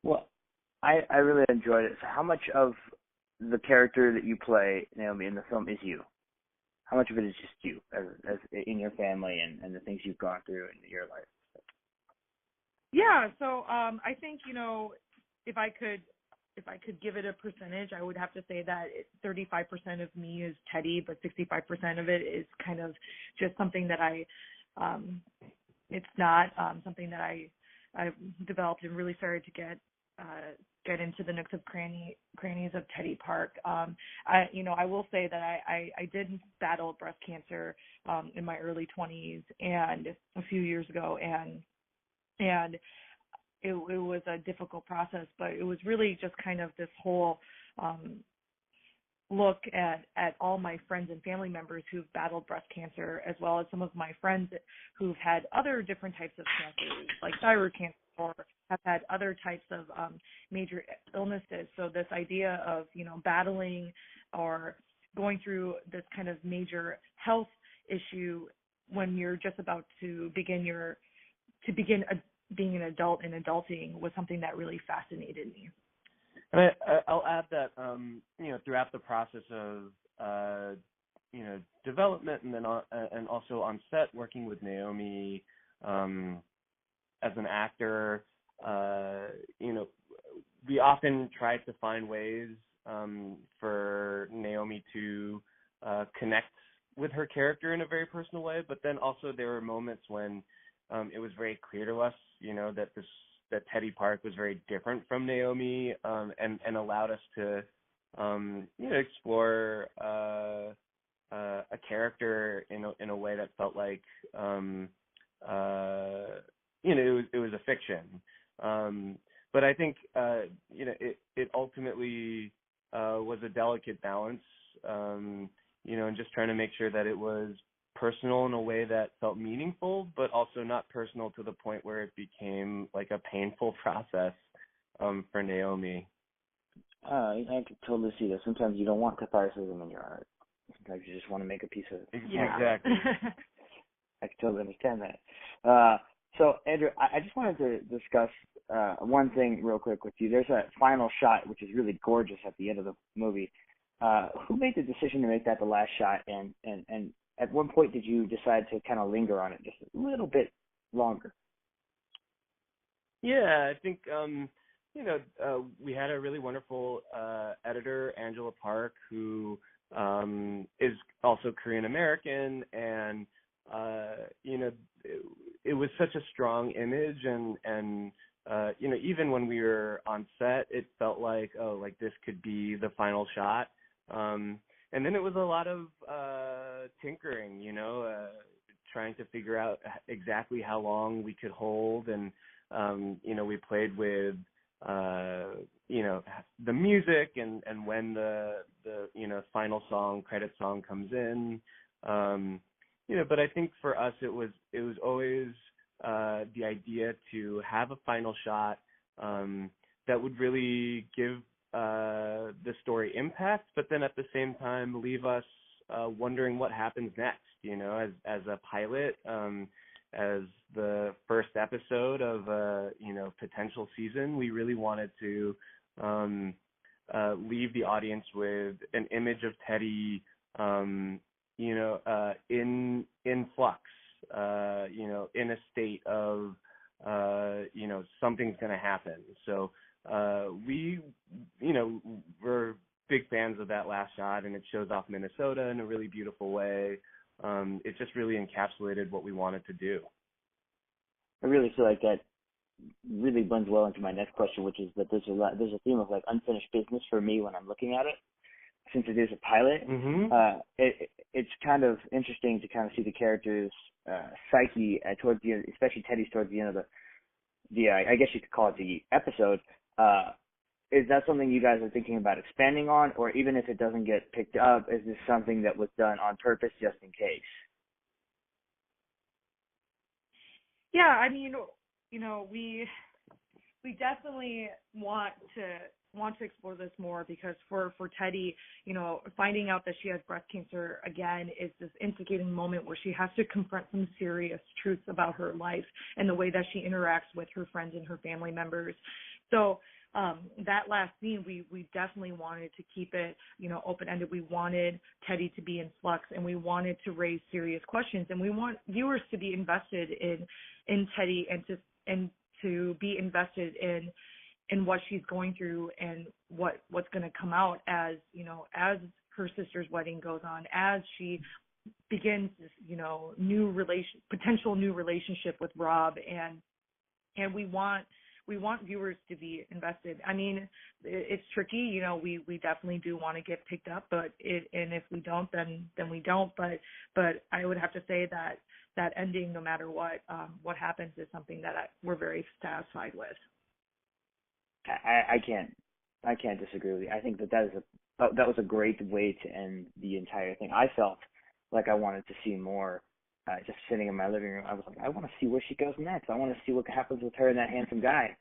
Well, I really enjoyed it. So how much of the character that you play, Naomi, in the film is you? How much of it is just you, as in your family and the things you've gone through in your life? Yeah, so I think, if I could give it a percentage, I would have to say that 35% of me is Teddy, but 65% of it is kind of just something that it's not something that I developed and really started to get into the nooks of crannies of Teddy Park. I will say that I did battle breast cancer in my early 20s and a few years ago, and it was a difficult process, but it was really just kind of this whole look at all my friends and family members who've battled breast cancer, as well as some of my friends who've had other different types of cancers, like thyroid cancer, or have had other types of major illnesses. So this idea of, battling or going through this kind of major health issue when you're just about to begin being an adult and adulting was something that really fascinated me. And I'll add that, throughout the process of, development and then and also on set working with Naomi as an actor, we often try to find ways for Naomi to connect with her character in a very personal way, but then also there were moments when it was very clear to us, that Teddy Park was very different from Naomi, and allowed us to, explore a character in a way that felt like, it was a fiction. But I think, it ultimately was a delicate balance, and just trying to make sure that it was personal in a way that felt meaningful, but also not personal to the point where it became like a painful process for Naomi. I can totally see that. Sometimes you don't want catharsis in your art. Sometimes you just want to make a piece of. Yeah. Exactly. I can totally understand that. So, Andrew, I just wanted to discuss one thing real quick with you. There's a final shot which is really gorgeous at the end of the movie. Who made the decision to make that the last shot, and at one point did you decide to kind of linger on it just a little bit longer? Yeah, I think, we had a really wonderful editor, Angela Park, who is also Korean American, and, it was such a strong image, and even when we were on set, it felt like, this could be the final shot. And then it was a lot of tinkering, trying to figure out exactly how long we could hold. And, we played with, the music and when the final song, credit song comes in. But I think for us, it was always the idea to have a final shot that would really give the story impact, but then at the same time leave us wondering what happens next. As a pilot, as the first episode of a potential season, we really wanted to leave the audience with an image of Teddy, in flux, in a state of something's going to happen. So we're big fans of that last shot, and it shows off Minnesota in a really beautiful way. It just really encapsulated what we wanted to do. I really feel like that really blends well into my next question, which is that there's a theme of like unfinished business for me when I'm looking at it. Since it is a pilot, it's kind of interesting to kind of see the character's psyche towards the end, especially Teddy's towards the end of the I guess you could call it the episode. Is that something you guys are thinking about expanding on, or even if it doesn't get picked up, is this something that was done on purpose just in case? Yeah, I mean, we definitely want to explore this more, because for Teddy, finding out that she has breast cancer again is this instigating moment where she has to confront some serious truths about her life and the way that she interacts with her friends and her family members. So that last scene, we definitely wanted to keep it, open-ended. We wanted Teddy to be in flux, and we wanted to raise serious questions, and we want viewers to be invested in Teddy and to be invested in what she's going through and what's going to come out as her sister's wedding goes on, as she begins this, potential new relationship with Rob, and we want viewers to be invested. I mean, it's tricky, we definitely do want to get picked up, and if we don't, then we don't. But I would have to say that ending, no matter what happens, is something that we're very satisfied with. I can't disagree with you. I think that was a great way to end the entire thing. I felt like I wanted to see more. Just sitting in my living room, I was like, I want to see where she goes next. I want to see what happens with her and that handsome guy.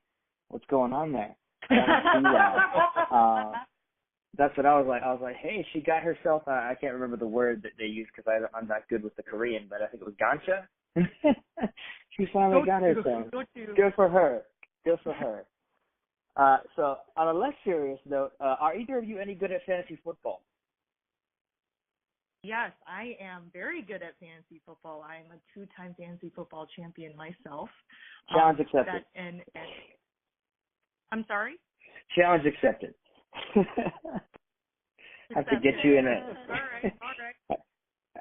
What's going on there? I want to see that. That's what I was like. I was like, hey, she got herself. I can't remember the word that they used because I'm not good with the Korean, but I think it was gancha. She finally got herself. Good for her. Good for her. So on a less serious note, are either of you any good at fantasy football? Yes, I am very good at fantasy football. I am a 2-time fantasy football champion myself. Challenge accepted. And I'm sorry? Challenge accepted. I have to get you in All right.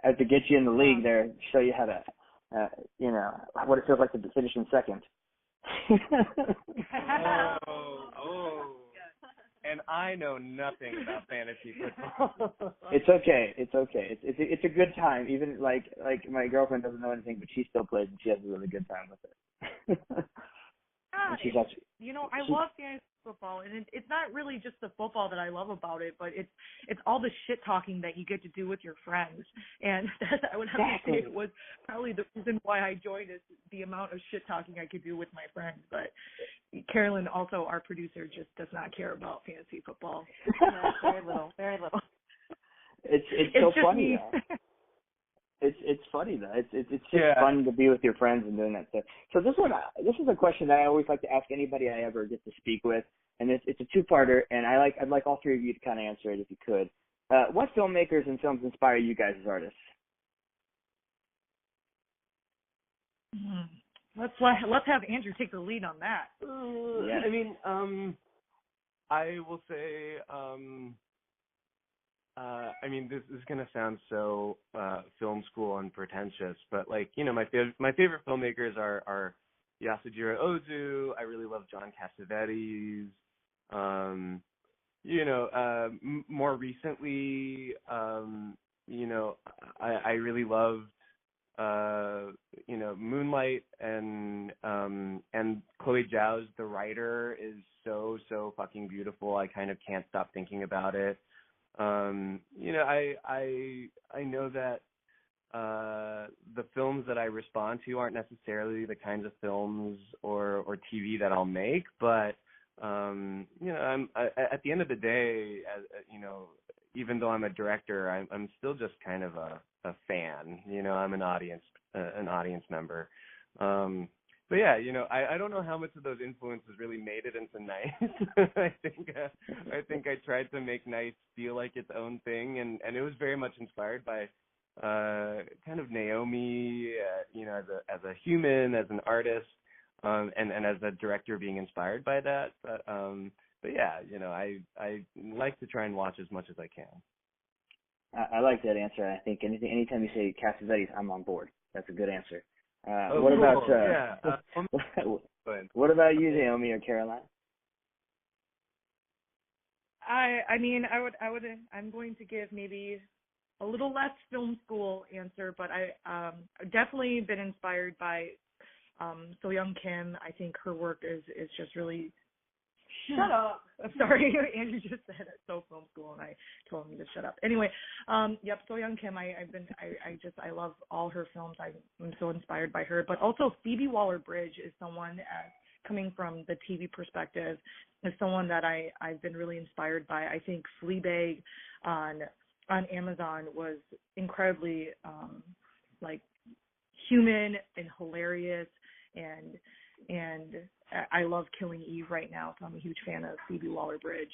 I have to get you in the league there, show you how to, what it feels like to finish in second. And I know nothing about fantasy football. It's okay. It's a good time. Even like my girlfriend doesn't know anything, but she still plays and she has a really good time with it. I love fantasy football, and it's not really just the football that I love about it, but it's all the shit talking that you get to do with your friends, and I would have to say it was probably the reason why I joined, is the amount of shit talking I could do with my friends. But Carolyn, also our producer, just does not care about fantasy football. Very little. It's so funny. It's funny though. It's just fun to be with your friends and doing that stuff. So this is a question that I always like to ask anybody I ever get to speak with, and it's a 2-parter, and I'd like all 3 of you to kind of answer it if you could. What filmmakers and films inspire you guys as artists? Let's have Andrew take the lead on that. I mean, I will say. This is gonna sound so film school and pretentious, but my favorite filmmakers are Yasujiro Ozu. I really love John Cassavetes. More recently, I really loved Moonlight, and Chloe Zhao's The Writer is so fucking beautiful. I kind of can't stop thinking about it. I know that the films that I respond to aren't necessarily the kinds of films or TV that I'll make, but I'm at the end of the day, even though I'm a director, I'm still just kind of a fan. I'm an audience member. But yeah, I don't know how much of those influences really made it into Nice. I think I tried to make Nice feel like its own thing, and it was very much inspired by kind of Naomi, as a human, as an artist, and as a director being inspired by that. But yeah, I like to try and watch as much as I can. I like that answer. I think anytime you say Cassavetes, I'm on board. That's a good answer. What about you, Naomi or Caroline? I'm going to give maybe a little less film school answer, but I've definitely been inspired by So Young Kim. I think her work is just really. Shut up. I'm sorry, Andrew just said it's so film school, and I told him to shut up. Anyway, So Young Kim, I love all her films. I'm so inspired by her. But also Phoebe Waller-Bridge is someone, coming from the TV perspective, is someone that I've been really inspired by. I think Fleabag on Amazon was incredibly human and hilarious, and and I love Killing Eve right now, so I'm a huge fan of Phoebe Waller-Bridge.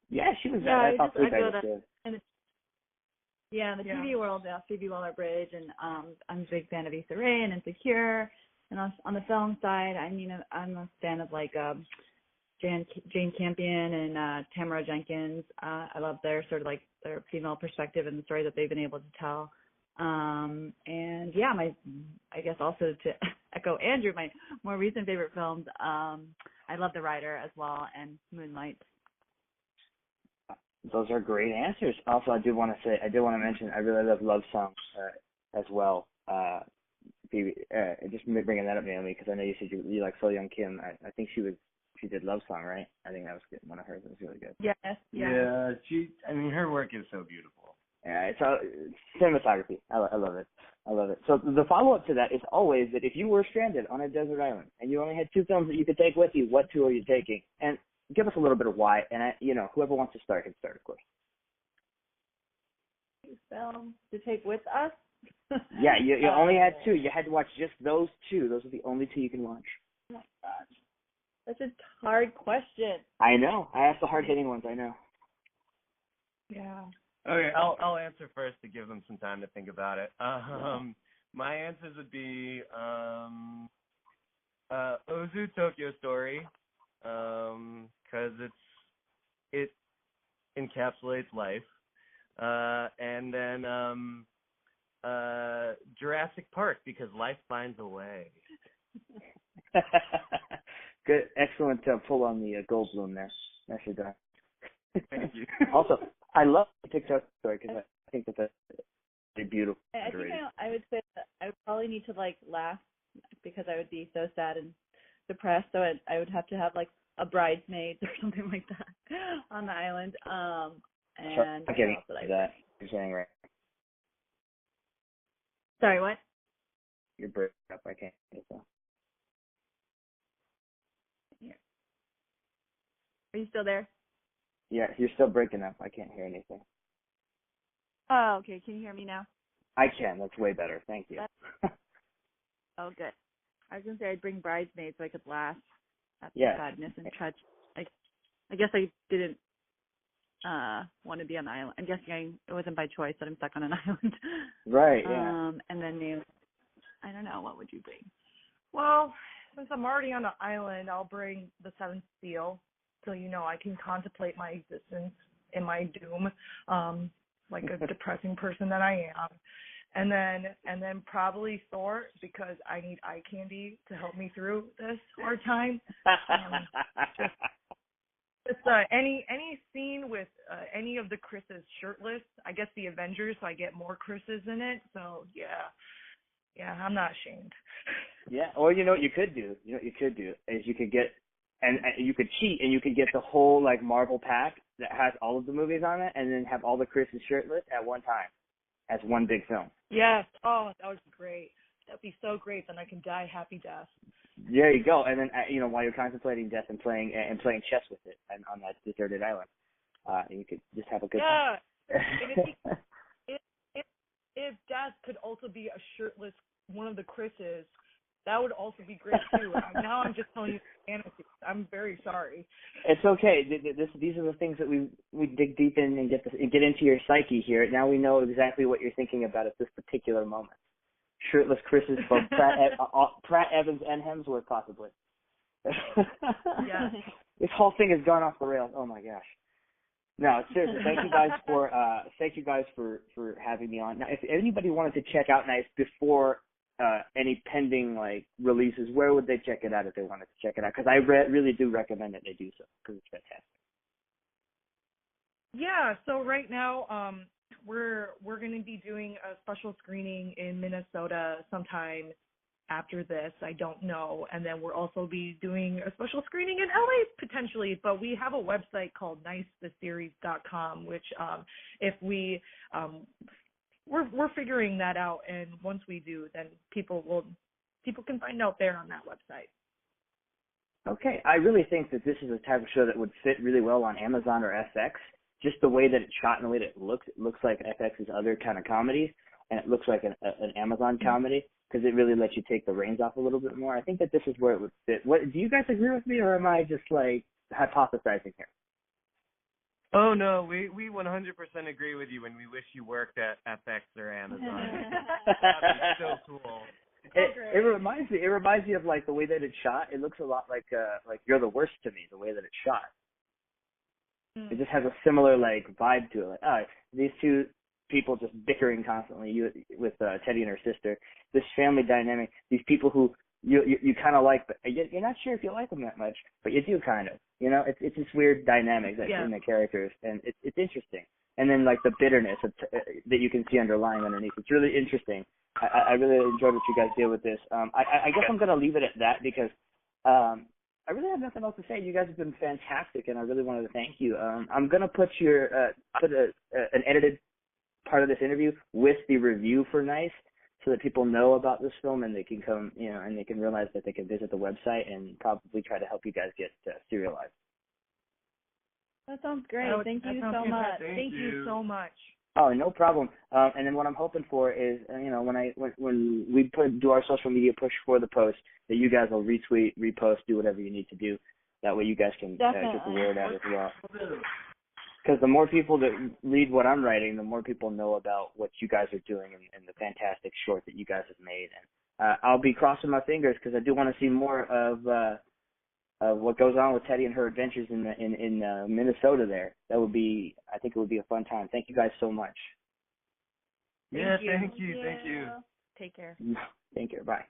Yeah, she was. Yeah, I thought Fleabag was good. Yeah, in the TV world, Phoebe Waller-Bridge, and I'm a big fan of Issa Rae and Insecure. And on the film side, I mean, I'm a fan of like Jane Campion and Tamara Jenkins. I love their sort of like their female perspective and the story that they've been able to tell. And yeah, I guess also to echo Andrew, my more recent favorite films, I love The Rider as well and Moonlight. Those are great answers. Also, I did want to mention, I really love Love Song as well. Just bringing that up, Naomi, because I know you said you like So Young Kim. I think she did Love Song, right? I think that was good. One of hers. It was really good. Yes. Yeah. Her work is so beautiful. Yeah, it's cinematography. I love it. I love it. So the follow-up to that is always that if you were stranded on a desert island and you only had 2 films that you could take with you, what 2 are you taking? And give us a little bit of why. And whoever wants to start can start, of course. Films to take with us. Yeah, you only had 2. You had to watch just those 2. Those are the only 2 you can watch. Oh my gosh, that's a hard question. I know. I asked the hard-hitting ones. I know. Yeah. Okay, I'll answer first to give them some time to think about it. My answers would be Ozu Tokyo Story, because it encapsulates life, and then Jurassic Park, because life finds a way. Good, excellent pull on the Goldblum there. Nicely done. Thank you. Also, I love the TikTok story because I think that's a beautiful. I think I would say that I would probably need to like laugh because I would be so sad and depressed. So I would have to have like a bridesmaid or something like that on the island. And I'm getting that. You're saying right. Sorry, what? You're breaking up. I can't hear you. Yeah. Are you still there? Yeah, you're still breaking up. I can't hear anything. Oh, okay. Can you hear me now? I can. That's way better. Thank you. Oh, good. I was going to say I'd bring bridesmaids so I could laugh at the sadness and tragedy. I guess I didn't want to be on the island. I'm guessing it wasn't by choice that I'm stuck on an island. Right, yeah. And then I don't know, what would you bring? Well, since I'm already on the island, I'll bring the Seventh Seal, so I can contemplate my existence and my doom, like a depressing person that I am. And then probably Thor, because I need eye candy to help me through this hard time. Just any scene with any of the Chris's shirtless. I guess the Avengers, so I get more Chris's in it. So yeah, I'm not ashamed. Yeah, or what you could do? Is you could get and you could cheat and you could get the whole like Marvel pack that has all of the movies on it, and then have all the Chris's shirtless at one time as one big film. Yes. Oh, that would be great. That'd be so great. Then I can die happy death. There you go. And then while you're contemplating death and playing chess with it and on that deserted island, you could just have a good time. Yeah. If death could also be a shirtless one of the Chris's, that would also be great too. Now I'm just telling you fantasy. I'm very sorry. It's okay. These are the things that we dig deep in and get into your psyche here. Now we know exactly what you're thinking about at this particular moment. Shirtless Chris's, both Pratt Evans and Hemsworth, possibly. Yeah. This whole thing has gone off the rails. Oh my gosh. No, seriously, thank you guys for having me on. Now, if anybody wanted to check out Nice before any pending like releases, where would they check it out if they wanted to check it out? Because I really do recommend that they do so because it's fantastic. Yeah. So right now, we're going to be doing a special screening in Minnesota sometime after this. I don't know. And then we'll also be doing a special screening in LA potentially, but we have a website called nicetheseries.com, which if we're figuring that out, and once we do, then people can find out there on that website. Okay, I really think that this is a type of show that would fit really well on Amazon or FX. Just the way that it's shot and the way that it looks like FX's other kind of comedies, and it looks like an Amazon comedy. because it really lets you take the reins off a little bit more. I think that this is where it would fit. What do you guys agree with me, or am I just like hypothesizing here? Oh no, we 100% agree with you when we wish you worked at FX or Amazon. That'd be so cool. It reminds me of like the way that it's shot. It looks a lot like You're the Worst to Me, the way that it's shot. It just has a similar like vibe to it. Like, oh, these two people just bickering constantly with Teddy and her sister. This family dynamic. These people who you kind of like, but you're not sure if you like them that much, but you do kind of. You know, it's this weird dynamic that's in the characters, and it's interesting. And then like the bitterness that you can see underlying underneath. It's really interesting. I really enjoyed what you guys did with this. I guess I'm gonna leave it at that because I really have nothing else to say. You guys have been fantastic, and I really wanted to thank you. I'm gonna put an edited part of this interview with the review for Nice, so that people know about this film and they can come, and they can realize that they can visit the website and probably try to help you guys get serialized. That sounds great. Thank you so much. Thank you so much. Oh, no problem. And then what I'm hoping for is, when we do our social media push for the post, that you guys will retweet, repost, do whatever you need to do. That way you guys can get the word out as well. Because the more people that read what I'm writing, the more people know about what you guys are doing and the fantastic short that you guys have made. And I'll be crossing my fingers because I do want to see more of what goes on with Teddy and her adventures in Minnesota. There, I think it would be a fun time. Thank you guys so much. Yeah, thank you. Take care. Thank you. Bye.